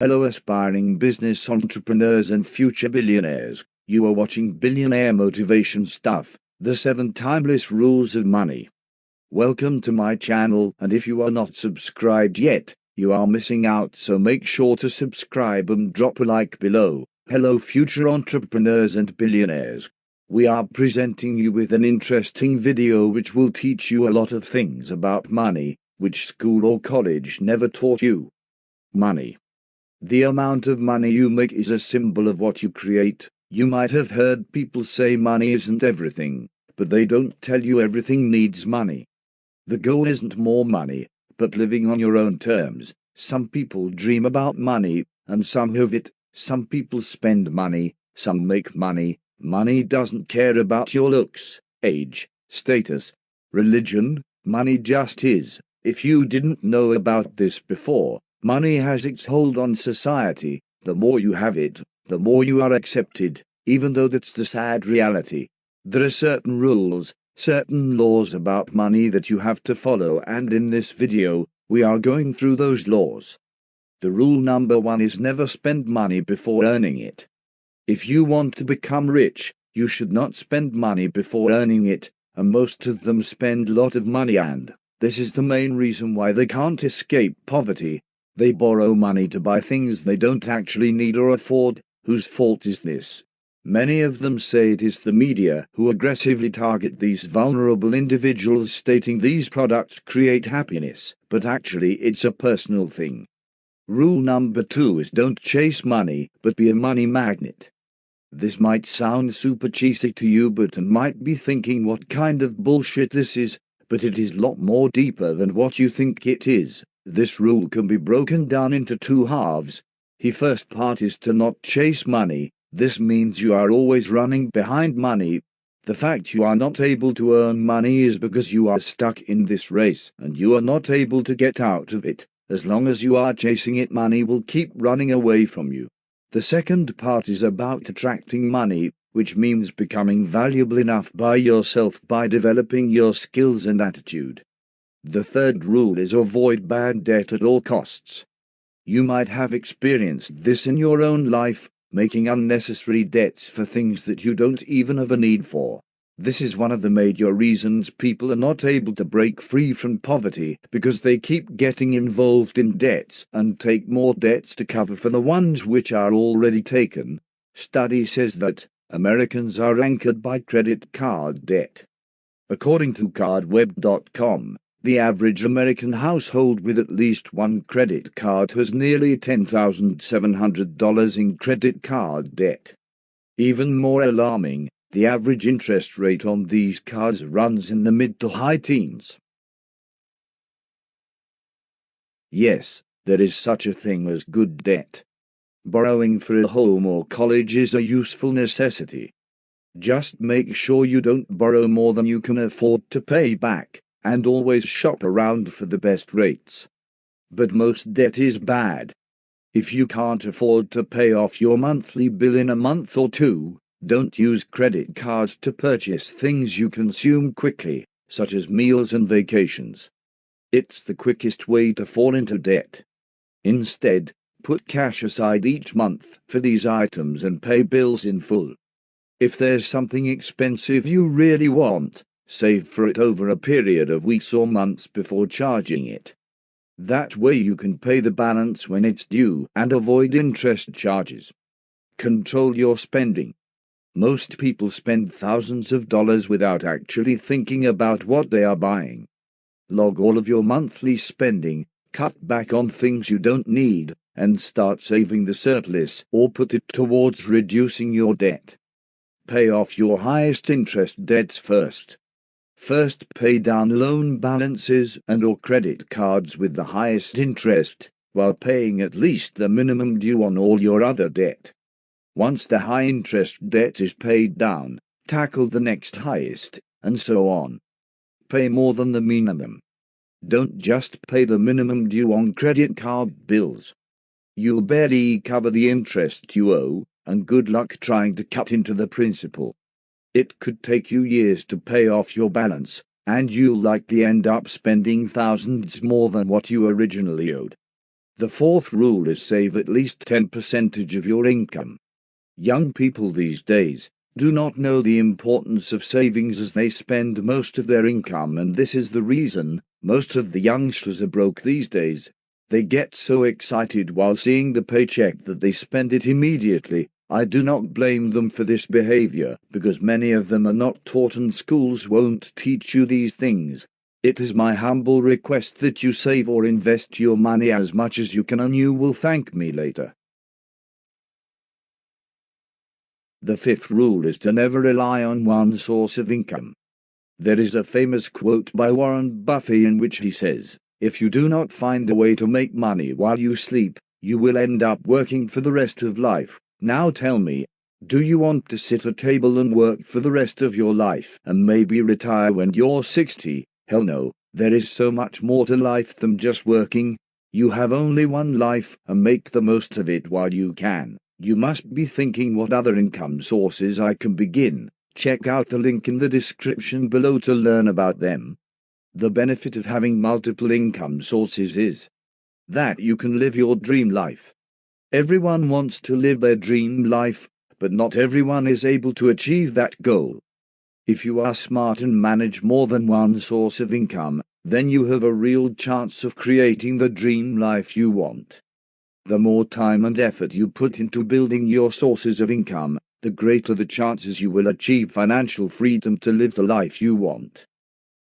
Hello, aspiring business entrepreneurs and future billionaires. You are watching Billionaire Motivation Stuff, the 7 Timeless Rules of Money. Welcome to my channel, and if you are not subscribed yet, you are missing out, so make sure to subscribe and drop a like below. Hello, future entrepreneurs and billionaires. We are presenting you with an interesting video which will teach you a lot of things about money, which school or college never taught you. Money. The amount of money you make is a symbol of what you create. You might have heard people say money isn't everything, but they don't tell you everything needs money. The goal isn't more money, but living on your own terms. Some people dream about money, and some have it. Some people spend money, some make money. Money doesn't care about your looks, age, status, religion. Money just is. If you didn't know about this before, money has its hold on society. The more you have it, the more you are accepted, even though that's the sad reality. There are certain rules, certain laws about money that you have to follow, and in this video, we are going through those laws. The rule number 1 is never spend money before earning it. If you want to become rich, you should not spend money before earning it, and most of them spend a lot of money, and this is the main reason why they can't escape poverty. They borrow money to buy things they don't actually need or afford. Whose fault is this? Many of them say it is the media who aggressively target these vulnerable individuals, stating these products create happiness, but actually it's a personal thing. Rule number 2 is don't chase money, but be a money magnet. This might sound super cheesy to you, but you might be thinking what kind of bullshit this is, but it is a lot more deeper than what you think it is. This rule can be broken down into 2 halves. The first part is to not chase money. This means you are always running behind money. The fact you are not able to earn money is because you are stuck in this race, and you are not able to get out of it. As long as you are chasing it, money will keep running away from you. The second part is about attracting money, which means becoming valuable enough by yourself by developing your skills and attitude. The third rule is avoid bad debt at all costs. You might have experienced this in your own life, making unnecessary debts for things that you don't even have a need for. This is one of the major reasons people are not able to break free from poverty, because they keep getting involved in debts and take more debts to cover for the ones which are already taken. Study says that Americans are anchored by credit card debt. According to cardweb.com, the average American household with at least one credit card has nearly $10,700 in credit card debt. Even more alarming, the average interest rate on these cards runs in the mid to high teens. Yes, there is such a thing as good debt. Borrowing for a home or college is a useful necessity. Just make sure you don't borrow more than you can afford to pay back, and always shop around for the best rates. But most debt is bad. If you can't afford to pay off your monthly bill in a month or 2, don't use credit cards to purchase things you consume quickly, such as meals and vacations. It's the quickest way to fall into debt. Instead, put cash aside each month for these items and pay bills in full. If there's something expensive you really want, save for it over a period of weeks or months before charging it. That way you can pay the balance when it's due and avoid interest charges. Control your spending. Most people spend thousands of dollars without actually thinking about what they are buying. Log all of your monthly spending, cut back on things you don't need, and start saving the surplus or put it towards reducing your debt. Pay off your highest interest debts first. First, pay down loan balances and or credit cards with the highest interest, while paying at least the minimum due on all your other debt. Once the high-interest debt is paid down, tackle the next highest, and so on. Pay more than the minimum. Don't just pay the minimum due on credit card bills. You'll barely cover the interest you owe, and good luck trying to cut into the principal. It could take you years to pay off your balance, and you'll likely end up spending thousands more than what you originally owed. The fourth rule is save at least 10% of your income. Young people these days do not know the importance of savings as they spend most of their income, and this is the reason most of the youngsters are broke these days. They get so excited while seeing the paycheck that they spend it immediately. I do not blame them for this behavior, because many of them are not taught and schools won't teach you these things. It is my humble request that you save or invest your money as much as you can, and you will thank me later. The fifth rule is to never rely on one source of income. There is a famous quote by Warren Buffett in which he says, "If you do not find a way to make money while you sleep, you will end up working for the rest of life." Now tell me, do you want to sit at a table and work for the rest of your life and maybe retire when you're 60? Hell no, there is so much more to life than just working. You have only one life, and make the most of it while you can. You must be thinking, what other income sources I can begin? Check out the link in the description below to learn about them. The benefit of having multiple income sources is that you can live your dream life. Everyone wants to live their dream life, but not everyone is able to achieve that goal. If you are smart and manage more than one source of income, then you have a real chance of creating the dream life you want. The more time and effort you put into building your sources of income, the greater the chances you will achieve financial freedom to live the life you want.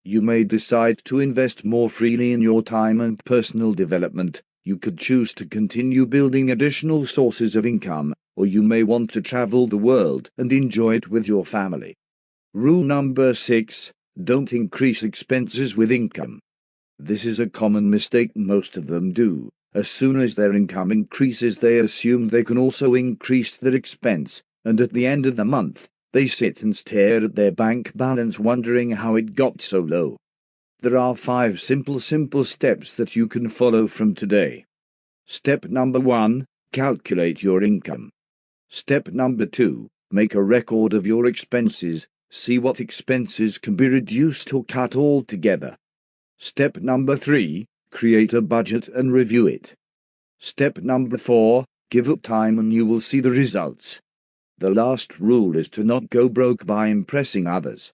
You may decide to invest more freely in your time and personal development. You could choose to continue building additional sources of income, or you may want to travel the world and enjoy it with your family. Rule number 6, don't increase expenses with income. This is a common mistake most of them do. As soon as their income increases, they assume they can also increase their expense, and at the end of the month, they sit and stare at their bank balance wondering how it got so low. There are 5 simple steps that you can follow from today. Step number 1, calculate your income. Step number 2, make a record of your expenses. See what expenses can be reduced or cut altogether. Step number 3, create a budget and review it. Step number 4, give it time and you will see the results. The last rule is to not go broke by impressing others.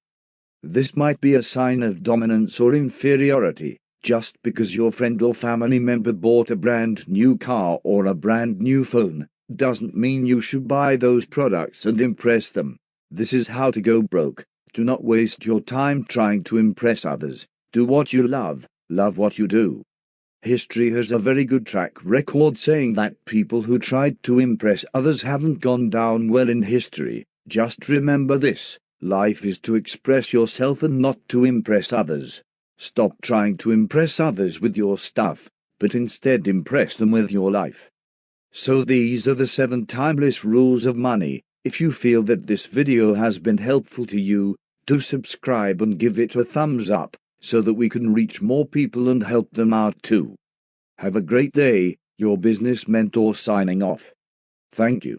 This might be a sign of dominance or inferiority. Just because your friend or family member bought a brand new car or a brand new phone, doesn't mean you should buy those products and impress them. This is how to go broke. Do not waste your time trying to impress others. Do what you love what you do. History has a very good track record saying that people who tried to impress others haven't gone down well in history. Just remember this, life is to express yourself and not to impress others. Stop trying to impress others with your stuff, but instead impress them with your life. So these are the 7 timeless rules of money. If you feel that this video has been helpful to you, do subscribe and give it a thumbs up, so that we can reach more people and help them out too. Have a great day. Your business mentor signing off. Thank you.